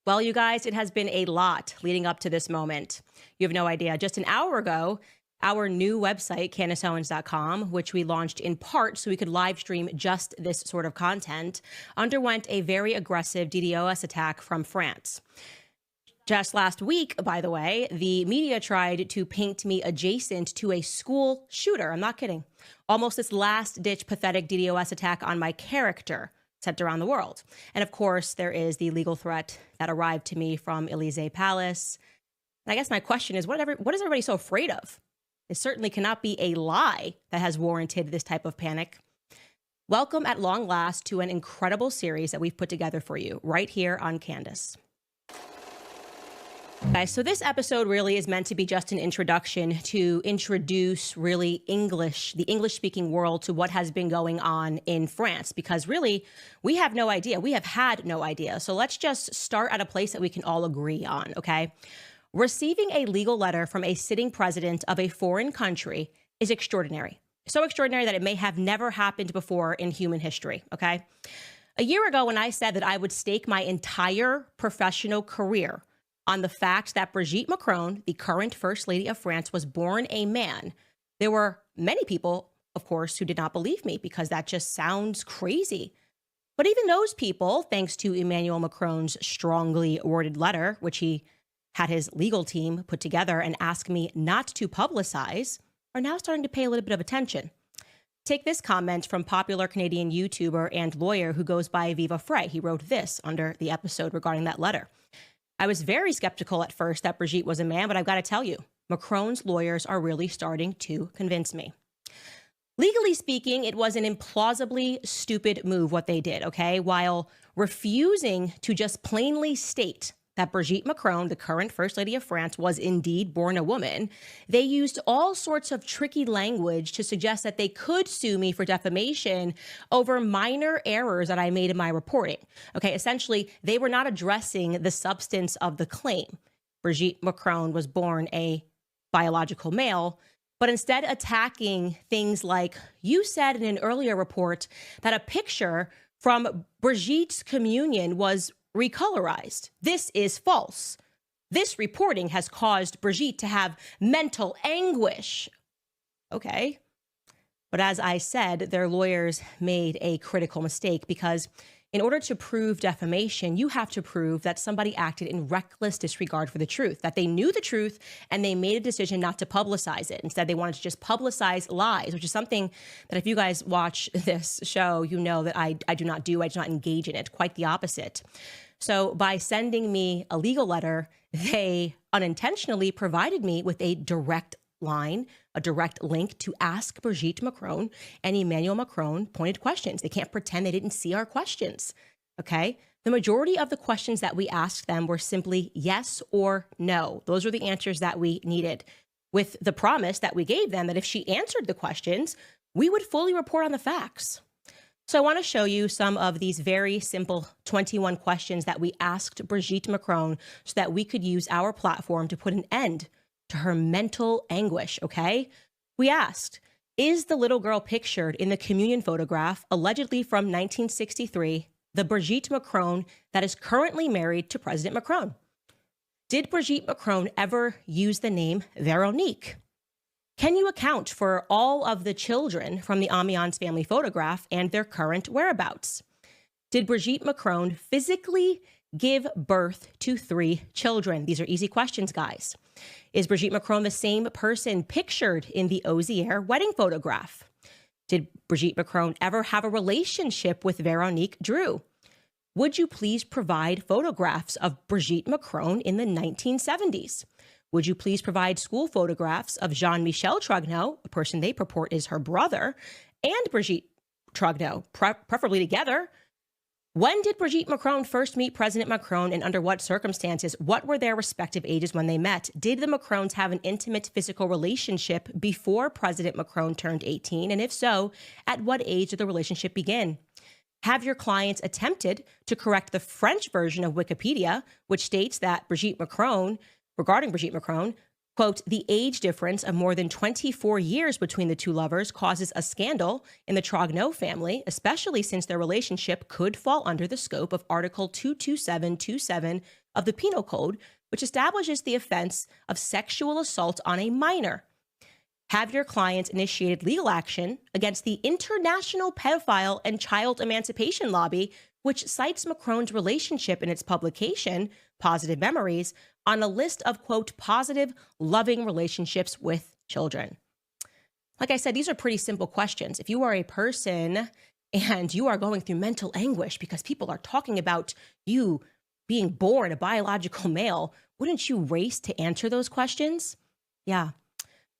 Well, you guys, it has been a lot leading up to this moment. You have no idea. Just an hour ago, our new website, CandaceOwens.com, which we launched in part so we could live stream just this sort of content, underwent a very aggressive DDoS attack from France. Just last week, by the way, the media tried to paint me adjacent to a school shooter. I'm not kidding. Almost this last-ditch pathetic DDoS attack on my character sent around the world. And of course, there is the legal threat that arrived to me from Élysée Palace. And I guess my question is, what is everybody so afraid of? It certainly cannot be a lie that has warranted this type of panic. Welcome at long last to an incredible series that we've put together for you right here on Candace. Guys, so this episode really is meant to be just an introduction to introduce really the English-speaking world to what has been going on in France, because really, we have no idea. We have had no idea. So let's just start at a place that we can all agree on, okay? Receiving a legal letter from a sitting president of a foreign country is extraordinary. So extraordinary that it may have never happened before in human history, okay? A year ago, when I said that I would stake my entire professional career on the fact that Brigitte Macron, the current First Lady of France, was born a man, there were many people, of course, who did not believe me because that just sounds crazy. But even those people, thanks to Emmanuel Macron's strongly worded letter, which he had his legal team put together and ask me not to publicize, are now starting to pay a little bit of attention. Take this comment from popular Canadian YouTuber and lawyer who goes by Viva Frey. He wrote this under the episode regarding that letter. I was very skeptical at first that Brigitte was a man, but I've got to tell you, Macron's lawyers are really starting to convince me. Legally speaking, it was an implausibly stupid move what they did, okay? While refusing to just plainly state that Brigitte Macron, the current First Lady of France, was indeed born a woman, they used all sorts of tricky language to suggest that they could sue me for defamation over minor errors that I made in my reporting. Okay, essentially, they were not addressing the substance of the claim. Brigitte Macron was born a biological male, but instead attacking things like, you said in an earlier report that a picture from Brigitte's communion was recolorized. This is false. This reporting has caused Brigitte to have mental anguish. Okay. But as I said, their lawyers made a critical mistake because in order to prove defamation, you have to prove that somebody acted in reckless disregard for the truth, that they knew the truth and they made a decision not to publicize it. Instead, they wanted to just publicize lies, which is something that if you guys watch this show, you know that I do not do. I do not engage in it. Quite the opposite. So by sending me a legal letter, they unintentionally provided me with a direct line, a direct link to ask Brigitte Macron and Emmanuel Macron pointed questions. They can't pretend they didn't see our questions, okay? The majority of the questions that we asked them were simply yes or no. Those were the answers that we needed, with the promise that we gave them that if she answered the questions, we would fully report on the facts. So I want to show you some of these very simple 21 questions that we asked Brigitte Macron so that we could use our platform to put an end to her mental anguish, okay? We asked, is the little girl pictured in the communion photograph, allegedly from 1963, the Brigitte Macron that is currently married to President Macron? Did Brigitte Macron ever use the name Veronique? Can you account for all of the children from the Amiens family photograph and their current whereabouts? Did Brigitte Macron physically give birth to 3 children? These are easy questions, guys. Is Brigitte Macron the same person pictured in the Osier wedding photograph? Did Brigitte Macron ever have a relationship with Veronique Drew? Would you please provide photographs of Brigitte Macron in the 1970s? Would you please provide school photographs of Jean-Michel Trogneau, a person they purport is her brother, and Brigitte Trogneau, preferably together? When did Brigitte Macron first meet President Macron and under what circumstances? What were their respective ages when they met? Did the Macrons have an intimate physical relationship before President Macron turned 18? And if so, at what age did the relationship begin? Have your clients attempted to correct the French version of Wikipedia, which states that regarding Brigitte Macron, quote, the age difference of more than 24 years between the two lovers causes a scandal in the Trogneau family, especially since their relationship could fall under the scope of Article 22727 of the Penal Code, which establishes the offense of sexual assault on a minor. Have your client initiated legal action against the International Pedophile and Child Emancipation Lobby, which cites Macron's relationship in its publication, Positive Memories, on a list of, quote, positive, loving relationships with children. Like I said, these are pretty simple questions. If you are a person and you are going through mental anguish because people are talking about you being born a biological male, wouldn't you race to answer those questions? Yeah.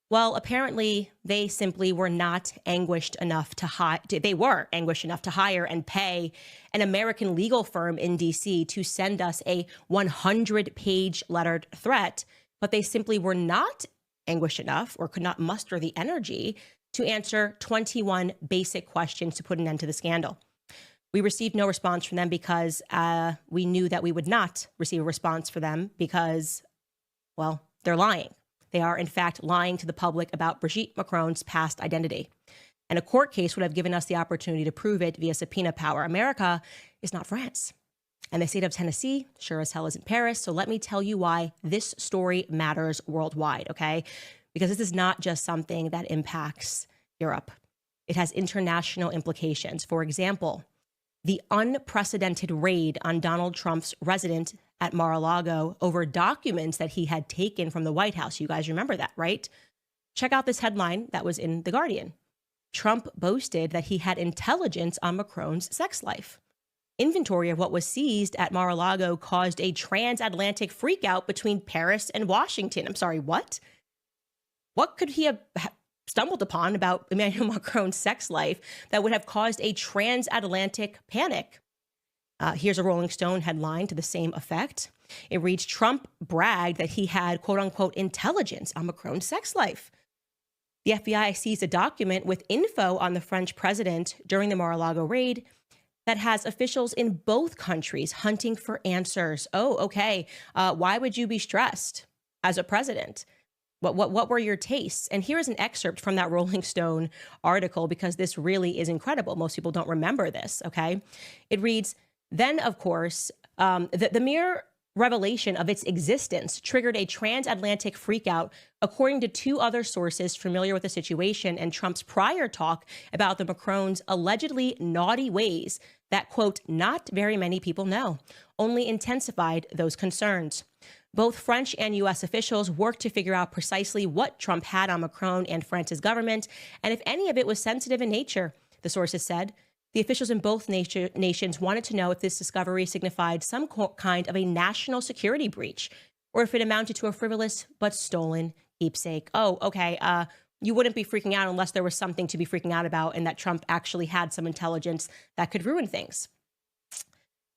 Well, apparently they simply were not anguished enough to hire. They were anguished enough to hire and pay an American legal firm in DC to send us a 100-page lettered threat, but they simply were not anguished enough or could not muster the energy to answer 21 basic questions to put an end to the scandal. We received no response from them because we knew that we would not receive a response from them because, well, they're lying. They are, in fact, lying to the public about Brigitte Macron's past identity. And a court case would have given us the opportunity to prove it via subpoena power. America is not France. And the state of Tennessee sure as hell isn't Paris. So let me tell you why this story matters worldwide, okay? Because this is not just something that impacts Europe. It has international implications. For example, the unprecedented raid on Donald Trump's residence at Mar-a-Lago over documents that he had taken from the White House. You guys remember that, right? Check out this headline that was in The Guardian. Trump boasted that he had intelligence on Macron's sex life. Inventory of what was seized at Mar-a-Lago caused a transatlantic freakout between Paris and Washington. I'm sorry, what? What could he have stumbled upon about Emmanuel Macron's sex life that would have caused a transatlantic panic? Here's a Rolling Stone headline to the same effect. It reads, Trump bragged that he had, quote unquote, intelligence on Macron's sex life. The FBI seized a document with info on the French president during the Mar-a-Lago raid that has officials in both countries hunting for answers. Oh, okay. Why would you be stressed as a president? What were your tastes? And here is an excerpt from that Rolling Stone article, because this really is incredible. Most people don't remember this, okay? It reads, then, of course, the mere revelation of its existence triggered a transatlantic freakout, according to two other sources familiar with the situation and Trump's prior talk about the Macron's allegedly naughty ways that, quote, not very many people know, only intensified those concerns. Both French and U.S. officials worked to figure out precisely what Trump had on Macron and France's government, and if any of it was sensitive in nature, the sources said. The officials in both nations wanted to know if this discovery signified some kind of a national security breach, or if it amounted to a frivolous but stolen keepsake. Oh, okay. You wouldn't be freaking out unless there was something to be freaking out about, and that Trump actually had some intelligence that could ruin things.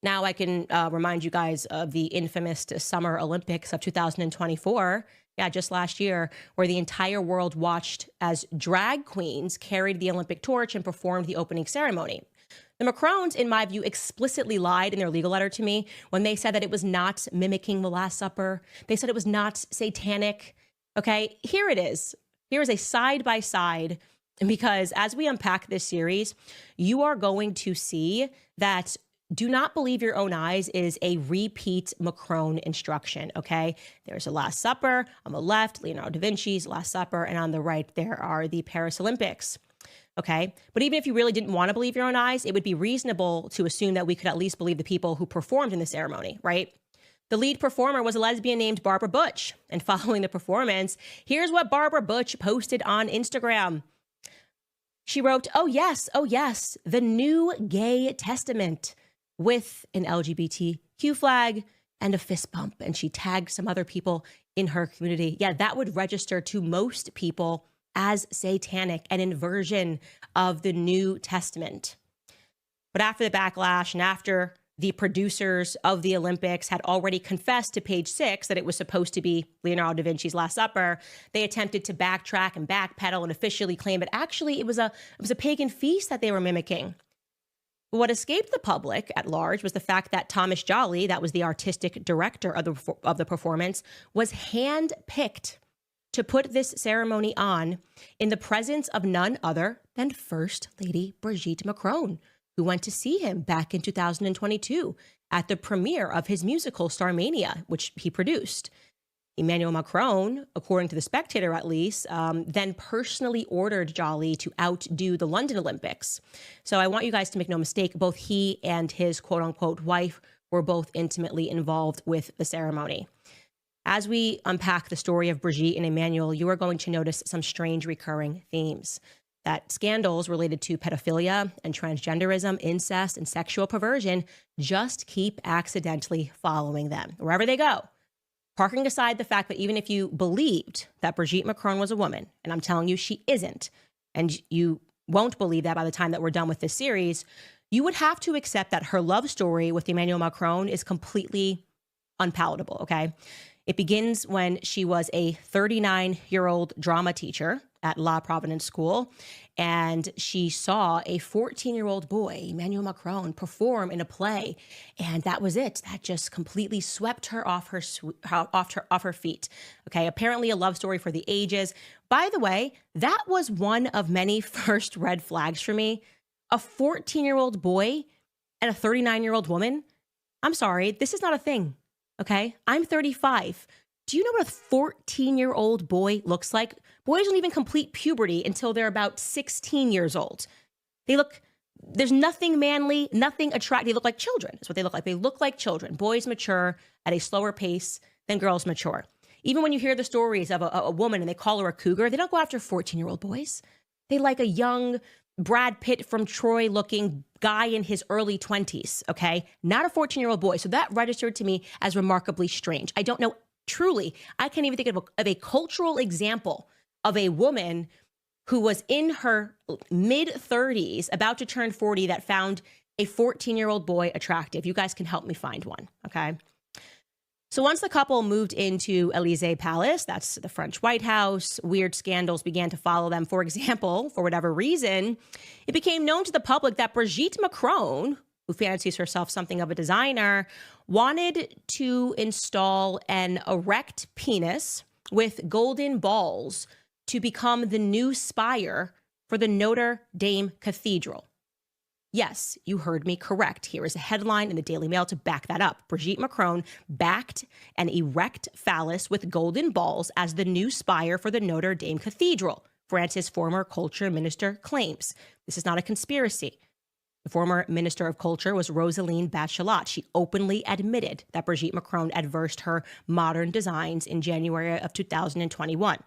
Now I can remind you guys of the infamous Summer Olympics of 2024. Yeah, just last year, where the entire world watched as drag queens carried the Olympic torch and performed the opening ceremony. The Macrons, in my view, explicitly lied in their legal letter to me when they said that it was not mimicking the Last Supper. They said it was not satanic. Okay, here it is. Here is a side-by-side, because as we unpack this series, you are going to see that do not believe your own eyes is a repeat Macron instruction, okay? There's a Last Supper. On the left, Leonardo da Vinci's Last Supper, and on the right, there are the Paris Olympics, okay? But even if you really didn't want to believe your own eyes, it would be reasonable to assume that we could at least believe the people who performed in the ceremony, right? The lead performer was a lesbian named Barbara Butch, and following the performance, here's what Barbara Butch posted on Instagram. She wrote, oh yes, the new gay testament, with an LGBTQ flag and a fist bump. And she tagged some other people in her community. Yeah, that would register to most people as satanic, an inversion of the New Testament. But after the backlash and after the producers of the Olympics had already confessed to Page Six that it was supposed to be Leonardo da Vinci's Last Supper, they attempted to backtrack and backpedal and officially claim that actually it was a pagan feast that they were mimicking. What escaped the public at large was the fact that Thomas Jolly, that was the artistic director of the performance, was handpicked to put this ceremony on in the presence of none other than First Lady Brigitte Macron, who went to see him back in 2022 at the premiere of his musical Starmania, which he produced. Emmanuel Macron, according to The Spectator at least, then personally ordered Joly to outdo the London Olympics. So I want you guys to make no mistake, both he and his quote-unquote wife were both intimately involved with the ceremony. As we unpack the story of Brigitte and Emmanuel, you are going to notice some strange recurring themes. That scandals related to pedophilia and transgenderism, incest, and sexual perversion just keep accidentally following them wherever they go. Parking aside the fact that even if you believed that Brigitte Macron was a woman, and I'm telling you she isn't, and you won't believe that by the time that we're done with this series, you would have to accept that her love story with Emmanuel Macron is completely unpalatable, okay? It begins when she was a 39-year-old drama teacher at La Providence School, and she saw a 14-year-old boy, Emmanuel Macron, perform in a play, and that was it. That just completely swept her off her feet. Okay, apparently a love story for the ages. By the way, that was one of many first red flags for me. A 14-year-old boy and a 39-year-old woman. I'm sorry, this is not a thing. Okay, I'm 35. Do you know what a 14-year-old boy looks like? Boys don't even complete puberty until they're about 16 years old. There's nothing manly, nothing attractive. They look like children. That's what they look like. They look like children. Boys mature at a slower pace than girls mature. Even when you hear the stories of a woman and they call her a cougar, they don't go after 14-year-old boys. They like a young Brad Pitt from Troy looking guy in his early 20s, okay? Not a 14-year-old boy. So that registered to me as remarkably strange. I don't know, truly, I can't even think of a cultural example of a woman who was in her mid-30s, about to turn 40, that found a 14-year-old boy attractive. You guys can help me find one, okay? So once the couple moved into Élysée Palace, that's the French White House, weird scandals began to follow them. For example, for whatever reason, it became known to the public that Brigitte Macron, who fancies herself something of a designer, wanted to install an erect penis with golden balls to become the new spire for the Notre Dame Cathedral. Yes, you heard me correct. Here is a headline in the Daily Mail to back that up. Brigitte Macron backed an erect phallus with golden balls as the new spire for the Notre Dame Cathedral, France's former culture minister claims. This is not a conspiracy. The former minister of culture was Roselyne Bachelot. She openly admitted that Brigitte Macron adversed her modern designs in January of 2021.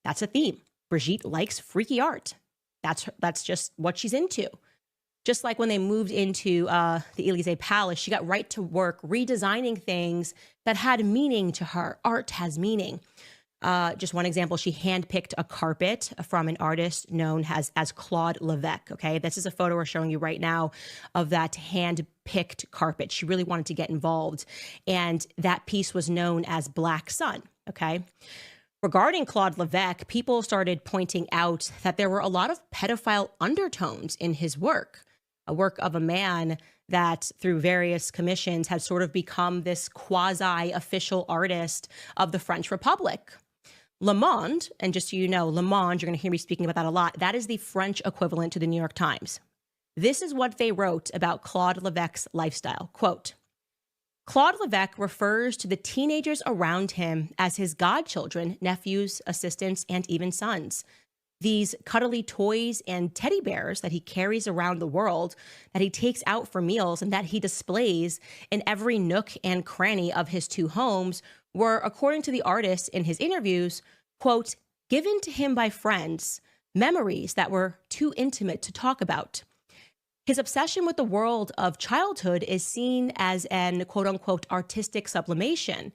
That's a theme. Brigitte likes freaky art. That's just what she's into. Just like when they moved into the Élysée Palace, she got right to work redesigning things that had meaning to her. Art has meaning. Just one example, she handpicked a carpet from an artist known as Claude Levesque, okay? This is a photo we're showing you right now of that hand-picked carpet. She really wanted to get involved, and that piece was known as Black Sun, okay? Regarding Claude Levesque, people started pointing out that there were a lot of pedophile undertones in his work, a work of a man that through various commissions had sort of become this quasi-official artist of the French Republic. Le Monde, and just so you know, Le Monde, you're going to hear me speaking about that a lot, that is the French equivalent to the New York Times. This is what they wrote about Claude Levesque's lifestyle. Quote, Claude Levesque refers to the teenagers around him as his godchildren, nephews, assistants, and even sons. These cuddly toys and teddy bears that he carries around the world, that he takes out for meals, and that he displays in every nook and cranny of his two homes were, according to the artist in his interviews, quote, given to him by friends, memories that were too intimate to talk about. His obsession with the world of childhood is seen as an quote-unquote artistic sublimation,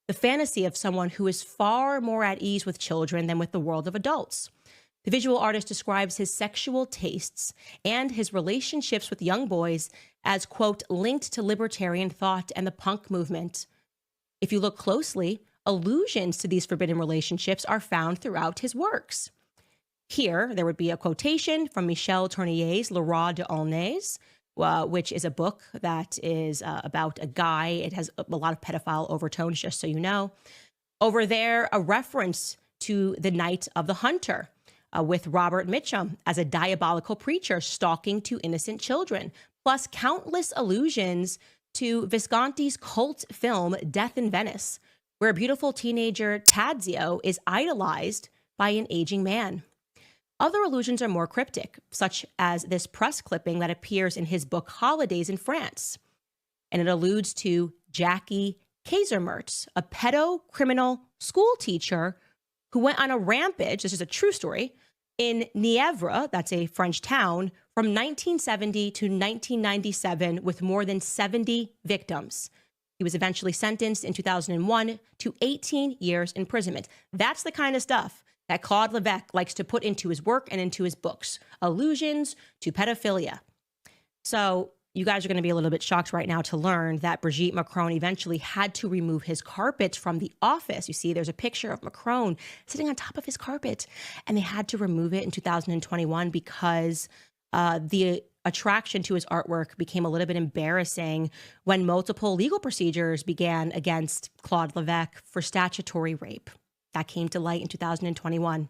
the fantasy of someone who is far more at ease with children than with the world of adults. The visual artist describes his sexual tastes and his relationships with young boys as, quote, linked to libertarian thought and the punk movement. If you look closely, allusions to these forbidden relationships are found throughout his works. Here, there would be a quotation from Michel Tournier's Le Roi de Aulnay, which is a book that is about a guy. It has a lot of pedophile overtones, just so you know. Over there, a reference to The Night of the Hunter, with Robert Mitchum as a diabolical preacher stalking two innocent children, plus countless allusions to Visconti's cult film Death in Venice, where a beautiful teenager Tadzio is idolized by an aging man. Other allusions are more cryptic, such as this press clipping that appears in his book Holidays in France. And it alludes to Jackie Kaisermertz, a pedo-criminal school teacher who went on a rampage, this is a true story, in Nièvre, that's a French town, from 1970 to 1997 with more than 70 victims. He was eventually sentenced in 2001 to 18 years imprisonment. That's the kind of stuff that Claude Levesque likes to put into his work and into his books. Allusions to pedophilia. So you guys are going to be a little bit shocked right now to learn that Brigitte Macron eventually had to remove his carpet from the office. You see, there's a picture of Macron sitting on top of his carpet, and they had to remove it in 2021 because the attraction to his artwork became a little bit embarrassing when multiple legal procedures began against Claude Levesque for statutory rape. That came to light in 2021.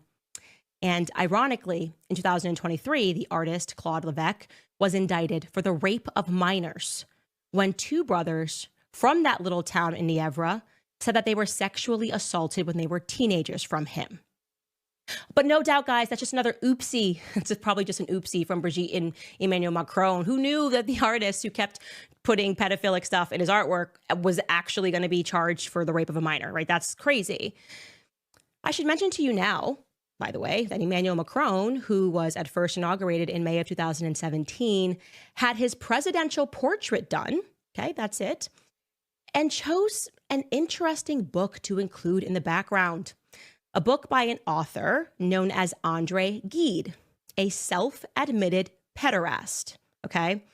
And ironically, in 2023, the artist Claude Levesque was indicted for the rape of minors when two brothers from that little town in Nièvre said that they were sexually assaulted when they were teenagers from him. But no doubt, guys, that's just another oopsie. It's probably just an oopsie from Brigitte and Emmanuel Macron, who knew that the artist who kept putting pedophilic stuff in his artwork was actually going to be charged for the rape of a minor, right? That's crazy. I should mention to you now, by the way, that Emmanuel Macron, who was at first inaugurated in May of 2017, had his presidential portrait done. Okay, that's it. And chose an interesting book to include in the background. A book by an author known as André Gide, a self-admitted pederast. Okay.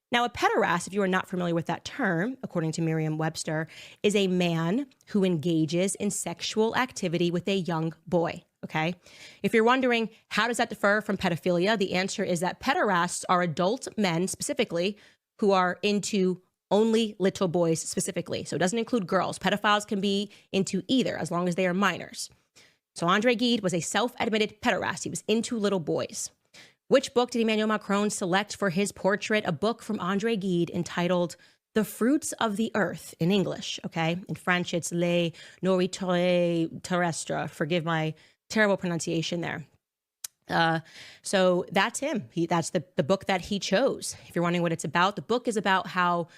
Now, a pederast, if you are not familiar with that term, according to Merriam-Webster, is a man who engages in sexual activity with a young boy. Okay. If you're wondering, how does that differ from pedophilia? The answer is that pederasts are adult men specifically who are into only little boys specifically. So it doesn't include girls. Pedophiles can be into either as long as they are minors. So André Gide was a self-admitted pederast. He was into little boys. Which book did Emmanuel Macron select for his portrait? A book from André Gide entitled The Fruits of the Earth in English, okay? In French, it's Les Nourritures Terrestres. Forgive my terrible pronunciation there. So that's him. That's the book that he chose. If you're wondering what it's about, the book is about how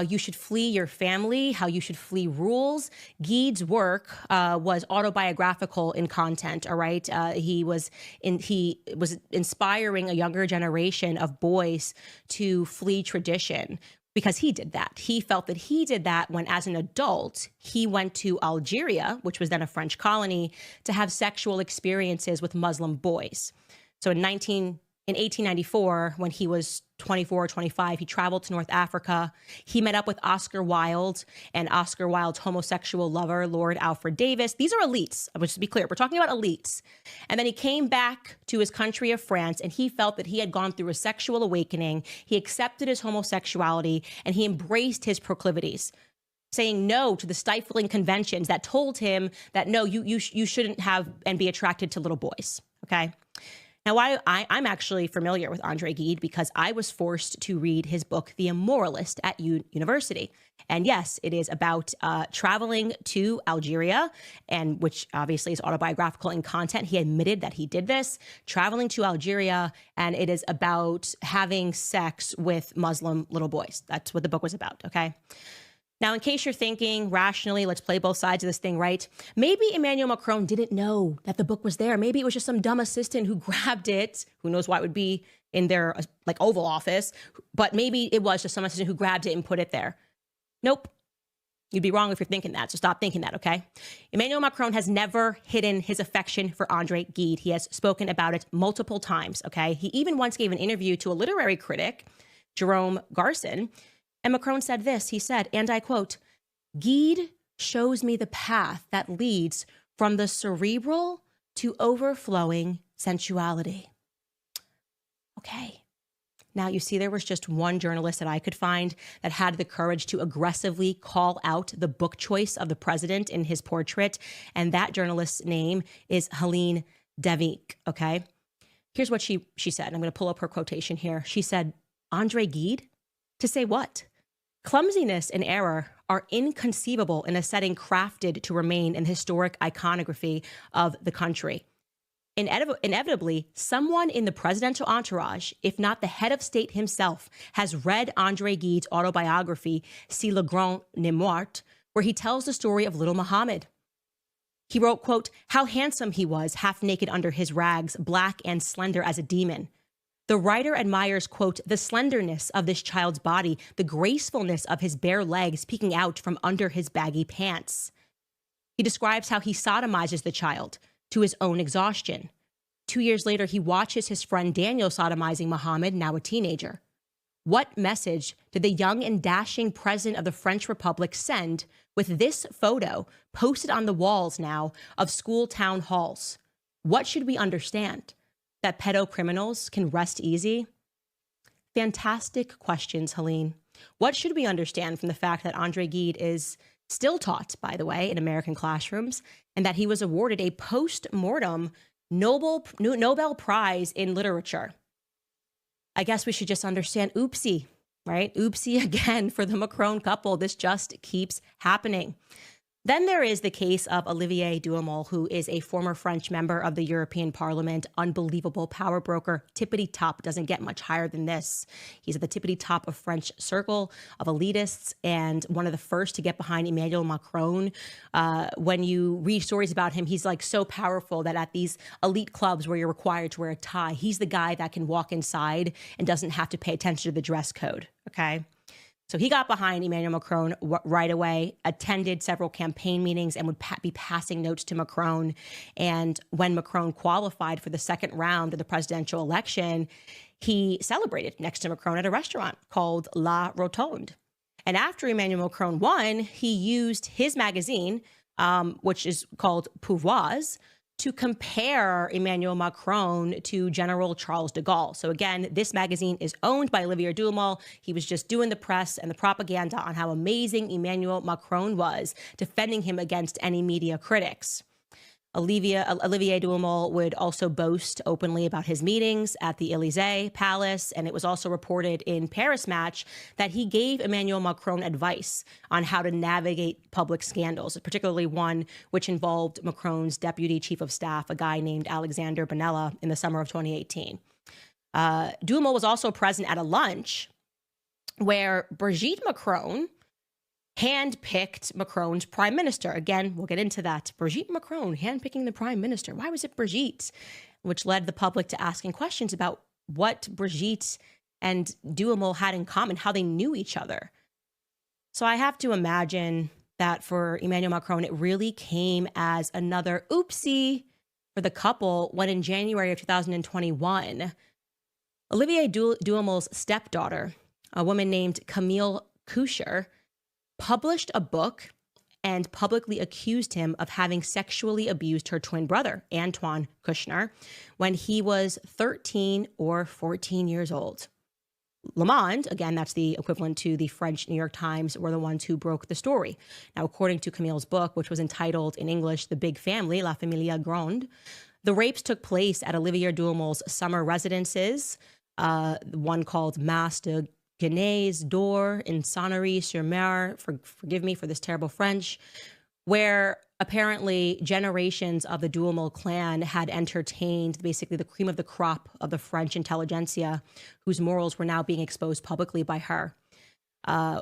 you should flee your family, how you should flee rules. Gide's work was autobiographical in content, all right? He was inspiring a younger generation of boys to flee tradition because he did that. He felt that he did that when, as an adult, he went to Algeria, which was then a French colony, to have sexual experiences with Muslim boys. So in 1894, when he was 24 or 25, he traveled to North Africa. He met up with Oscar Wilde and Oscar Wilde's homosexual lover, Lord Alfred Davis. These are elites. Just to be clear, we're talking about elites. And then he came back to his country of France, and he felt that he had gone through a sexual awakening. He accepted his homosexuality, and he embraced his proclivities, saying no to the stifling conventions that told him that, no, you shouldn't have and be attracted to little boys, okay? Now, I'm actually familiar with André Gide because I was forced to read his book, The Immoralist, at university. And yes, it is about traveling to Algeria, and which obviously is autobiographical in content. He admitted that he did this, traveling to Algeria, and it is about having sex with Muslim little boys. That's what the book was about, okay? Now, in case you're thinking rationally, let's play both sides of this thing, right? Maybe Emmanuel Macron didn't know that the book was there. Maybe it was just some dumb assistant who grabbed it. Who knows why it would be in their like Oval Office, but maybe it was just some assistant who grabbed it and put it there. Nope. You'd be wrong if you're thinking that, so stop thinking that, okay? Emmanuel Macron has never hidden his affection for André Gide. He has spoken about it multiple times, okay? He even once gave an interview to a literary critic, Jerome Garcin, and Macron said this. He said, and I quote, "Gide shows me the path that leads from the cerebral to overflowing sensuality." Okay. Now, you see, there was just one journalist that I could find that had the courage to aggressively call out the book choice of the president in his portrait. And that journalist's name is Helene Devic, okay? Here's what she said. I'm going to pull up her quotation here. She said, Andre Gide? To say what? Clumsiness and error are inconceivable in a setting crafted to remain in the historic iconography of the country. Inevitably, someone in the presidential entourage, if not the head of state himself, has read Andre Gide's autobiography, Si le Grand n'est mort, where he tells the story of little Muhammad. He wrote, quote, how handsome he was, half naked under his rags, black and slender as a demon. The writer admires, quote, the slenderness of this child's body, the gracefulness of his bare legs peeking out from under his baggy pants. He describes how he sodomizes the child to his own exhaustion. 2 years later, he watches his friend Daniel sodomizing Muhammad, now a teenager. What message did the young and dashing president of the French Republic send with this photo posted on the walls now of school town halls? What should we understand? That pedo criminals can rest easy? Fantastic questions, Helene. What should we understand from the fact that Andre Gide is still taught, by the way, in American classrooms, and that he was awarded a post-mortem Nobel Prize in Literature? I guess we should just understand, oopsie, right? Oopsie again for the Macron couple. This just keeps happening. Then there is the case of Olivier Duhamel, who is a former French member of the European Parliament, unbelievable power broker, tippity top, doesn't get much higher than this. He's at the tippity top of French circle of elitists and one of the first to get behind Emmanuel Macron. When you read stories about him, he's like so powerful that at these elite clubs where you're required to wear a tie, he's the guy that can walk inside and doesn't have to pay attention to the dress code, okay? So he got behind Emmanuel Macron right away, attended several campaign meetings, and would be passing notes to Macron. And when Macron qualified for the second round of the presidential election, he celebrated next to Macron at a restaurant called La Rotonde. And after Emmanuel Macron won, he used his magazine, which is called Pouvoirs, to compare Emmanuel Macron to General Charles de Gaulle. So again, this magazine is owned by Olivier Duhamel. He was just doing the press and the propaganda on how amazing Emmanuel Macron was, defending him against any media critics. Olivier Duhamel would also boast openly about his meetings at the Élysée Palace, and it was also reported in Paris Match that he gave Emmanuel Macron advice on how to navigate public scandals, particularly one which involved Macron's deputy chief of staff, a guy named Alexander Benalla, in the summer of 2018. Duhamel was also present at a lunch where Brigitte Macron handpicked Macron's prime minister. Again, we'll get into that. Brigitte Macron handpicking the prime minister. Why was it Brigitte? Which led the public to asking questions about what Brigitte and Duhamel had in common, how they knew each other. So I have to imagine that for Emmanuel Macron, it really came as another oopsie for the couple when in January of 2021, Olivier Duhamel's stepdaughter, a woman named Camille Coucher, published a book and publicly accused him of having sexually abused her twin brother, Antoine Kushner, when he was 13 or 14 years old. Le Monde, again, that's the equivalent to the French New York Times, were the ones who broke the story. Now, according to Camille's book, which was entitled in English, The Big Family, La Famille Grande, the rapes took place at Olivier Duhamel's summer residences, one called Mas de Gonesse d'Or in Sonnery-sur-Mer, forgive me for this terrible French, where apparently generations of the Duhamel clan had entertained basically the cream of the crop of the French intelligentsia, whose morals were now being exposed publicly by her.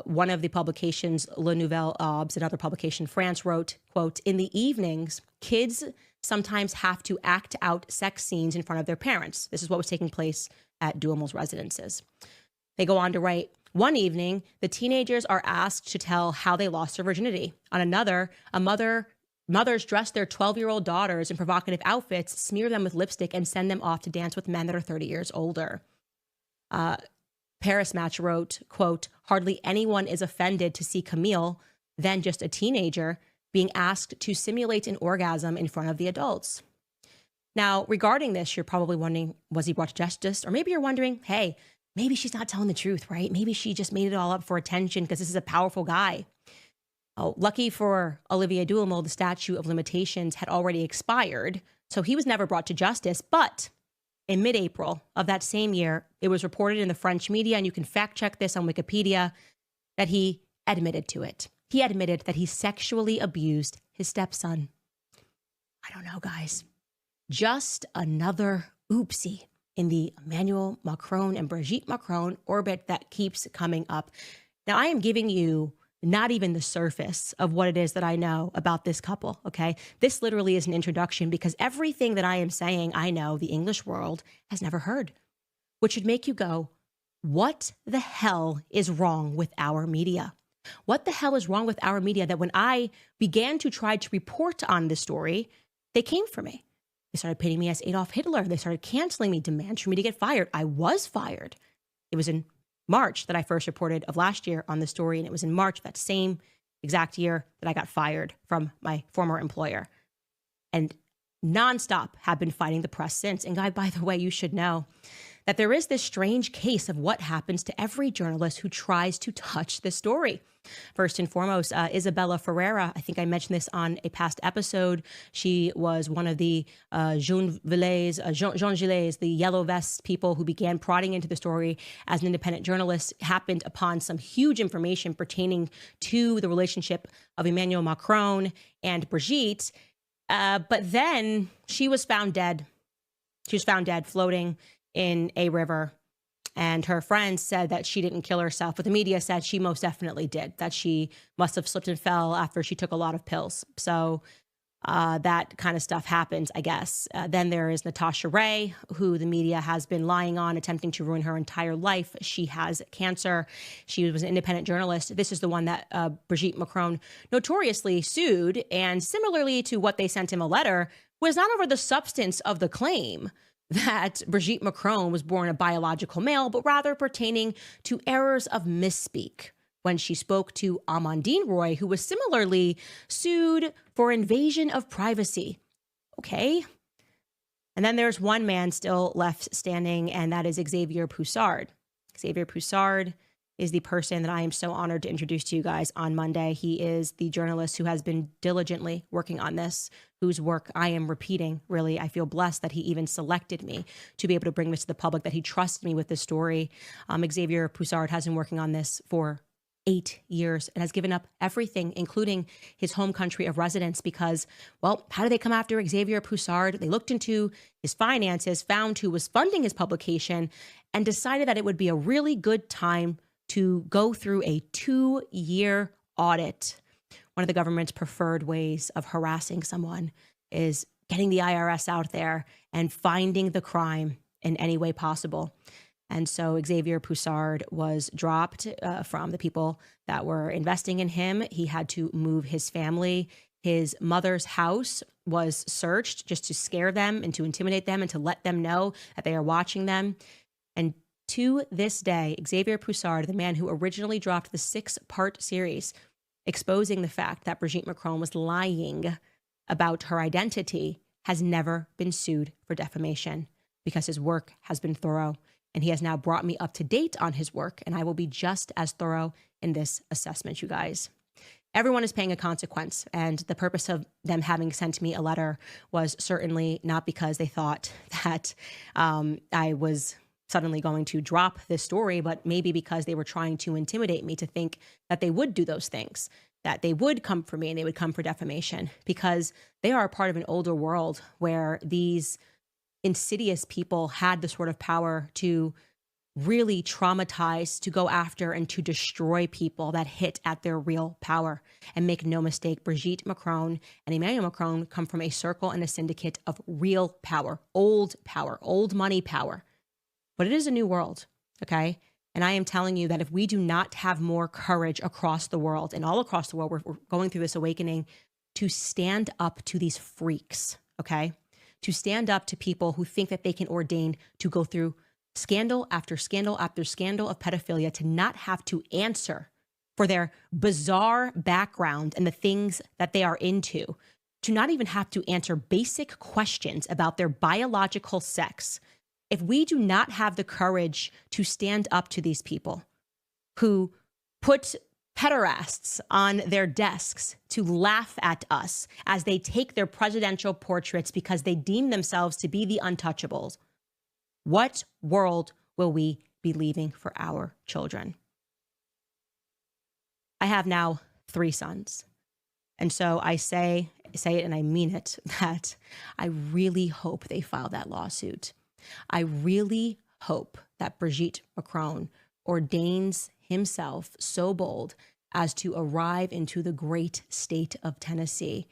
One of the publications, Le Nouvel Obs, another publication, France, wrote, quote, in the evenings, kids sometimes have to act out sex scenes in front of their parents. This is what was taking place at Duhamel's residences. They go on to write, one evening, the teenagers are asked to tell how they lost their virginity. On another, mothers dress their 12-year-old daughters in provocative outfits, smear them with lipstick, and send them off to dance with men that are 30 years older. Paris Match wrote, quote, hardly anyone is offended to see Camille, then just a teenager, being asked to simulate an orgasm in front of the adults. Now, regarding this, you're probably wondering, was he brought to justice? Or maybe you're wondering, hey, maybe she's not telling the truth, right? Maybe she just made it all up for attention because this is a powerful guy. Oh, lucky for Olivier Duhamel, the statute of limitations had already expired, so he was never brought to justice. But in mid-April of that same year, it was reported in the French media, and you can fact check this on Wikipedia, that he admitted to it. He admitted that he sexually abused his stepson. I don't know, guys. Just another oopsie in the Emmanuel Macron and Brigitte Macron orbit that keeps coming up. Now, I am giving you not even the surface of what it is that I know about this couple, okay? This literally is an introduction, because everything that I am saying, I know the English world has never heard, which should make you go, what the hell is wrong with our media? What the hell is wrong with our media that when I began to try to report on this story, they came for me? They started painting me as Adolf Hitler. They started canceling me, demands for me to get fired. I was fired. It was in March that I first reported of last year on the story, and it was in March that same exact year that I got fired from my former employer. And nonstop have been fighting the press since. And guy, by the way, you should know that there is this strange case of what happens to every journalist who tries to touch this story. First and foremost, Isabella Ferreira, I think I mentioned this on a past episode. She was one of the Jean Gilets, the yellow vest people who began prodding into the story as an independent journalist, happened upon some huge information pertaining to the relationship of Emmanuel Macron and Brigitte. But then she was found dead. She was found dead, floating in a river. And her friends said that she didn't kill herself, but the media said she most definitely did, that she must have slipped and fell after she took a lot of pills. So that kind of stuff happens, I guess. Then there is Natasha Ray, who the media has been lying on, attempting to ruin her entire life. She has cancer. She was an independent journalist. This is the one that Brigitte Macron notoriously sued. And similarly to what they sent him a letter, was not over the substance of the claim that Brigitte Macron was born a biological male, but rather pertaining to errors of misspeak when she spoke to Amandine Roy, who was similarly sued for invasion of privacy. Okay. And then there's one man still left standing, and that is Xavier Poussard. Xavier Poussard is the person that I am so honored to introduce to you guys on Monday. He is the journalist who has been diligently working on this, whose work I am repeating. Really, I feel blessed that he even selected me to be able to bring this to the public, that he trusts me with this story. Xavier Poussard has been working on this for 8 years and has given up everything, including his home country of residence, because, well, how did they come after Xavier Poussard? They looked into his finances, found who was funding his publication, and decided that it would be a really good time to go through a 2-year audit. One of the government's preferred ways of harassing someone is getting the IRS out there and finding the crime in any way possible. And so Xavier Poussard was dropped from the people that were investing in him. He had to move his family. His mother's house was searched just to scare them and to intimidate them and to let them know that they are watching them. And to this day, Xavier Poussard, the man who originally dropped the 6-part series, exposing the fact that Brigitte Macron was lying about her identity, has never been sued for defamation because his work has been thorough. And he has now brought me up to date on his work, and I will be just as thorough in this assessment, you guys. Everyone is paying a consequence, and the purpose of them having sent me a letter was certainly not because they thought that I was suddenly going to drop this story, but maybe because they were trying to intimidate me to think that they would do those things, that they would come for me and they would come for defamation, because they are a part of an older world where these insidious people had the sort of power to really traumatize, to go after, and to destroy people that hit at their real power. And make no mistake, Brigitte Macron and Emmanuel Macron come from a circle and a syndicate of real power, old money power. But it is a new world, okay? And I am telling you that if we do not have more courage across the world, and all across the world, we're going through this awakening, to stand up to these freaks, okay? To stand up to people who think that they can ordain to go through scandal after scandal after scandal of pedophilia, to not have to answer for their bizarre background and the things that they are into, to not even have to answer basic questions about their biological sex. If we do not have the courage to stand up to these people who put pederasts on their desks to laugh at us as they take their presidential portraits because they deem themselves to be the untouchables, What world will we be leaving for our children? I have now 3 sons. And so I say it and I mean it, that I really hope they file that lawsuit. I really hope that Brigitte Macron ordains himself so bold as to arrive into the great state of Tennessee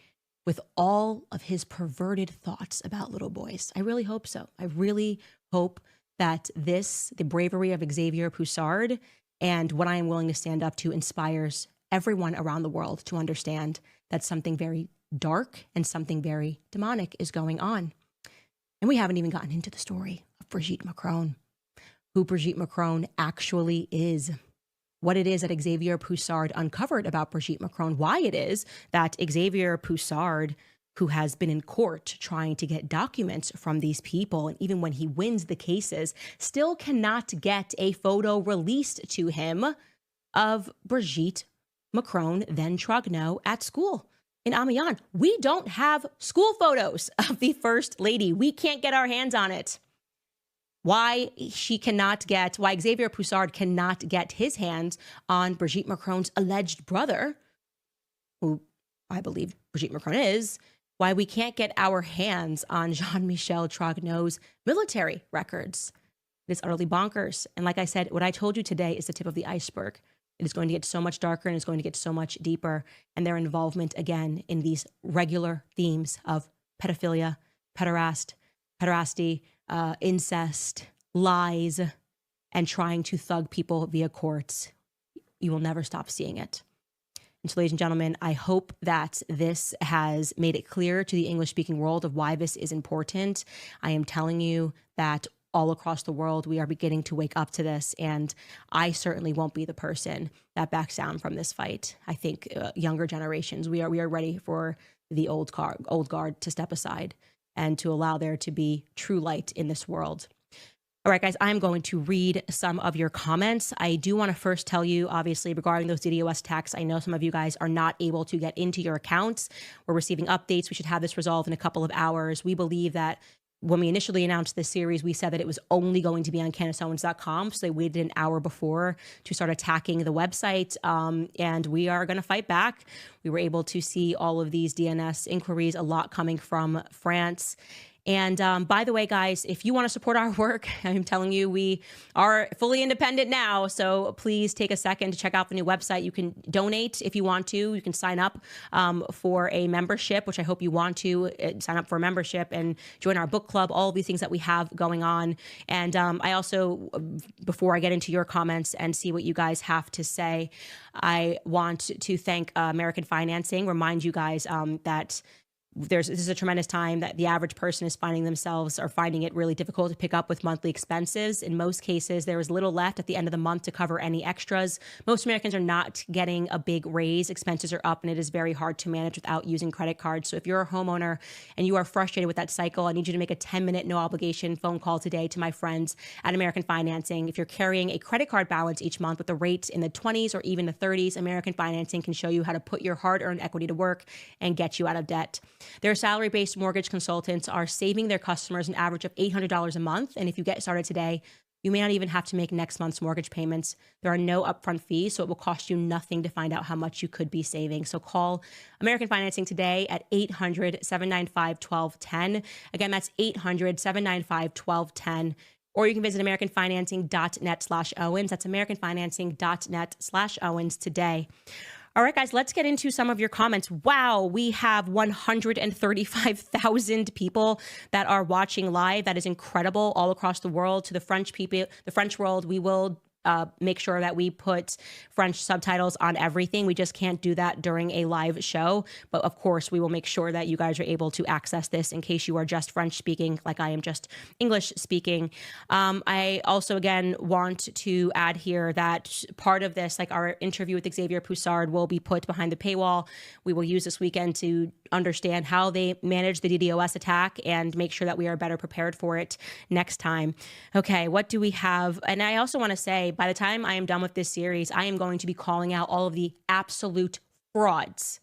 with all of his perverted thoughts about little boys. I really hope so. I really hope that the bravery of Xavier Poussard and what I am willing to stand up to inspires everyone around the world to understand that something very dark and something very demonic is going on. And we haven't even gotten into the story of Brigitte Macron, who Brigitte Macron actually is, what it is that Xavier Poussard uncovered about Brigitte Macron, why it is that Xavier Poussard, who has been in court trying to get documents from these people, and even when he wins the cases, still cannot get a photo released to him of Brigitte Macron, then Traduit, at school in Amiens. We don't have school photos of the First Lady. We can't get our hands on it. Why Xavier Poussard cannot get his hands on Brigitte Macron's alleged brother, who I believe Brigitte Macron is, why we can't get our hands on Jean-Michel Traduit's military records. It is utterly bonkers. And like I said, what I told you today is the tip of the iceberg. It is going to get so much darker and it's going to get so much deeper. And their involvement, again, in these regular themes of pedophilia, pederasty, incest, lies, and trying to thug people via courts. You will never stop seeing it. And so, ladies and gentlemen, I hope that this has made it clear to the English-speaking world of why this is important. I am telling you that all across the world, we are beginning to wake up to this. And I certainly won't be the person that backs down from this fight. I think younger generations, we are ready for the old guard to step aside and to allow there to be true light in this world. All right, guys, I'm going to read some of your comments. I do want to first tell you, obviously, regarding those DDoS attacks, I know some of you guys are not able to get into your accounts. We're receiving updates. We should have this resolved in a couple of hours. We believe that when we initially announced this series, we said that it was only going to be on CandaceOwens.com. So they waited an hour before to start attacking the website. And we are going to fight back. We were able to see all of these DNS inquiries, a lot coming from France. And by the way, guys, if you want to support our work, I'm telling you, we are fully independent now. So please take a second to check out the new website. You can donate if you want to. You can sign up for a membership, which I hope you want to sign up for a membership and join our book club, all of these things that we have going on. And I also, before I get into your comments and see what you guys have to say, I want to thank American Financing, remind you guys that this is a tremendous time that the average person is finding it really difficult to pick up with monthly expenses. In most cases, there is little left at the end of the month to cover any extras. Most Americans are not getting a big raise. Expenses are up and it is very hard to manage without using credit cards. So if you're a homeowner and you are frustrated with that cycle, I need you to make a 10-minute no obligation phone call today to my friends at American Financing. If you're carrying a credit card balance each month with the rates in the 20s or even the 30s, American Financing can show you how to put your hard-earned equity to work and get you out of debt. Their salary-based mortgage consultants are saving their customers an average of $800 a month. And if you get started today, you may not even have to make next month's mortgage payments. There are no upfront fees, so it will cost you nothing to find out how much you could be saving. So call American Financing today at 800-795-1210. Again, that's 800-795-1210. Or you can visit americanfinancing.net/Owens. That's americanfinancing.net/Owens today. All right, guys, let's get into some of your comments. Wow, we have 135,000 people that are watching live. That is incredible, all across the world. To the French people, the French world, we will make sure that we put French subtitles on everything. We just can't do that during a live show. But of course, we will make sure that you guys are able to access this in case you are just French speaking, like I am just English speaking. I also, again, want to add here that part of this, like our interview with Xavier Poussard, will be put behind the paywall. We will use this weekend to understand how they manage the DDoS attack and make sure that we are better prepared for it next time. Okay, what do we have? And I also want to say, by the time I am done with this series, I am going to be calling out all of the absolute frauds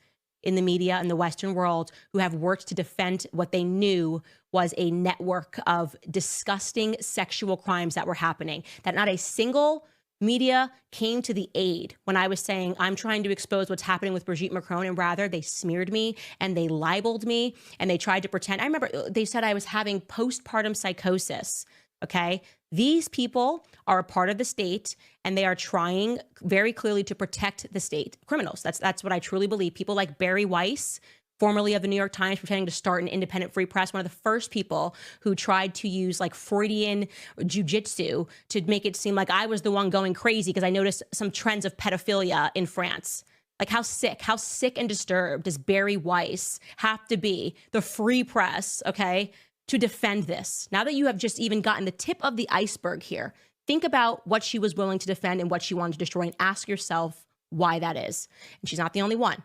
in the media and the Western world who have worked to defend what they knew was a network of disgusting sexual crimes that were happening, that not a single media came to the aid when I was saying I'm trying to expose what's happening with Brigitte Macron, and rather they smeared me and they libeled me and they tried to pretend. I remember they said I was having postpartum psychosis. Okay. These people are a part of the state and they are trying very clearly to protect the state. Criminals. That's what I truly believe. People like Barry Weiss, formerly of the New York Times, pretending to start an independent free press, one of the first people who tried to use like Freudian jujitsu to make it seem like I was the one going crazy because I noticed some trends of pedophilia in France. Like how sick and disturbed does Barry Weiss have to be, the free press, okay, to defend this? Now that you have just even gotten the tip of the iceberg here, think about what she was willing to defend and what she wanted to destroy and ask yourself why that is. And she's not the only one.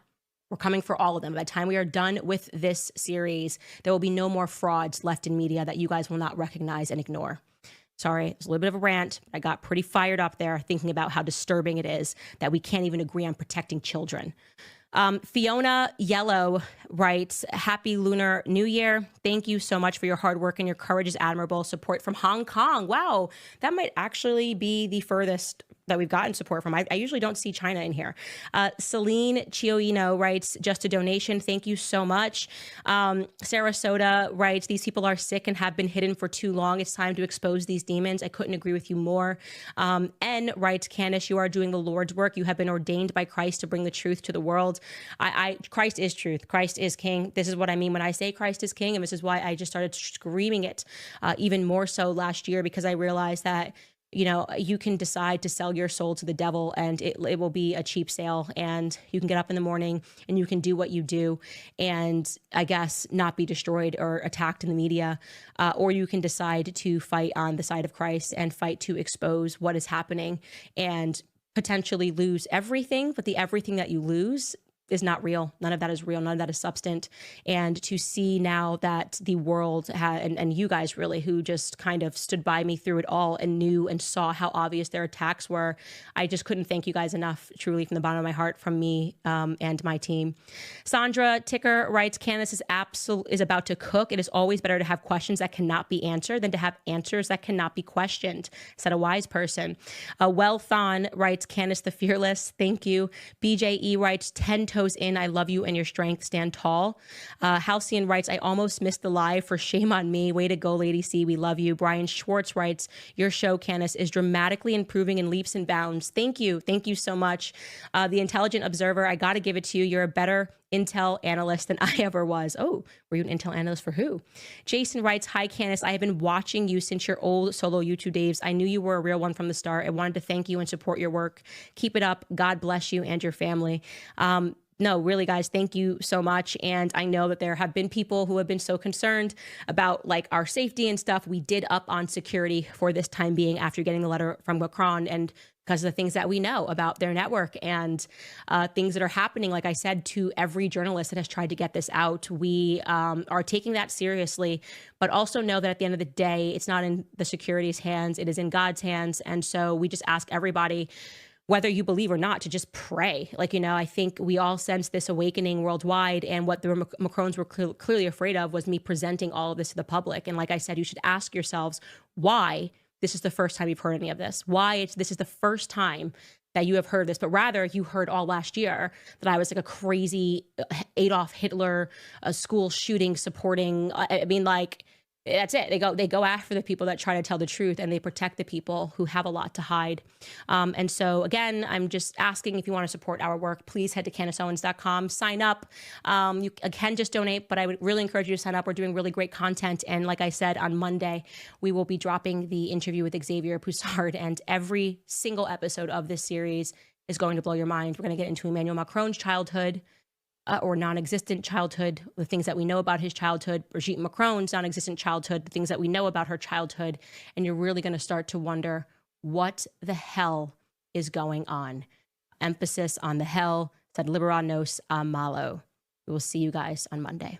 We're coming for all of them. By the time we are done with this series, there will be no more frauds left in media that you guys will not recognize and ignore. Sorry, it's a little bit of a rant. I got pretty fired up there thinking about how disturbing it is that we can't even agree on protecting children. Fiona Yellow writes, Happy Lunar New Year. Thank you so much for your hard work and your courage is admirable. Support from Hong Kong. Wow, that might actually be the furthest that we've gotten support from. I usually don't see China in here. Celine Chioino writes, just a donation. Thank you so much. Sarasota writes, these people are sick and have been hidden for too long. It's time to expose these demons. I couldn't agree with you more. N writes, Candace, you are doing the Lord's work. You have been ordained by Christ to bring the truth to the world. Christ is truth. Christ is king. This is what I mean when I say Christ is king. And this is why I just started screaming it even more so last year, because I realized that, you know, you can decide to sell your soul to the devil and it will be a cheap sale, and you can get up in the morning and you can do what you do and I guess not be destroyed or attacked in the media, or you can decide to fight on the side of Christ and fight to expose what is happening and potentially lose everything, but the everything that you lose is not real. None of that is real. None of that is substant. And to see now that the world and you guys really, who just kind of stood by me through it all and knew and saw how obvious their attacks were, I just couldn't thank you guys enough, truly from the bottom of my heart, from me and my team. Sandra Ticker writes, Candace is about to cook. It is always better to have questions that cannot be answered than to have answers that cannot be questioned, said a wise person. Thon writes, Candace the Fearless. Thank you. BJE writes, 10 toes in. I love you and your strength. Stand tall. Halcyon writes, I almost missed the live. For shame on me. Way to go, Lady C. We love you. Brian Schwartz writes, your show, Candace, is dramatically improving in leaps and bounds. Thank you. Thank you so much. The Intelligent Observer, I got to give it to you. You're a better Intel analyst than I ever was. Oh, were you an Intel analyst for who? Jason writes, hi, Candace. I have been watching you since your old solo YouTube days. I knew you were a real one from the start. I wanted to thank you and support your work. Keep it up. God bless you and your family. No, really, guys, thank you so much. And I know that there have been people who have been so concerned about like our safety and stuff. We did up on security for this time being after getting the letter from Macron, and because of the things that we know about their network and things that are happening, like I said, to every journalist that has tried to get this out. We are taking that seriously, but also know that at the end of the day, it's not in the security's hands. It is in God's hands. And so we just ask everybody, whether you believe or not, to just pray. Like, you know, I think we all sense this awakening worldwide. And what the Macrons were clearly afraid of was me presenting all of this to the public. And like I said, you should ask yourselves why this is the first time you've heard any of this, why this is the first time that you have heard this, but rather you heard all last year that I was like a crazy Adolf Hitler school shooting supporting. I mean, like, that's it. They go after the people that try to tell the truth, and they protect the people who have a lot to hide. And so again, I'm just asking, if you want to support our work, please head to CandaceOwens.com, sign up. You can just donate, but I would really encourage you to sign up. We're doing really great content. And like I said, on Monday, we will be dropping the interview with Xavier Poussard, and every single episode of this series is going to blow your mind. We're going to get into Emmanuel Macron's childhood, or non-existent childhood, the things that we know about his childhood, Brigitte Macron's non-existent childhood, the things that we know about her childhood, and you're really going to start to wonder what the hell is going on. Emphasis on the hell, sed libera nos a malo. We will see you guys on Monday.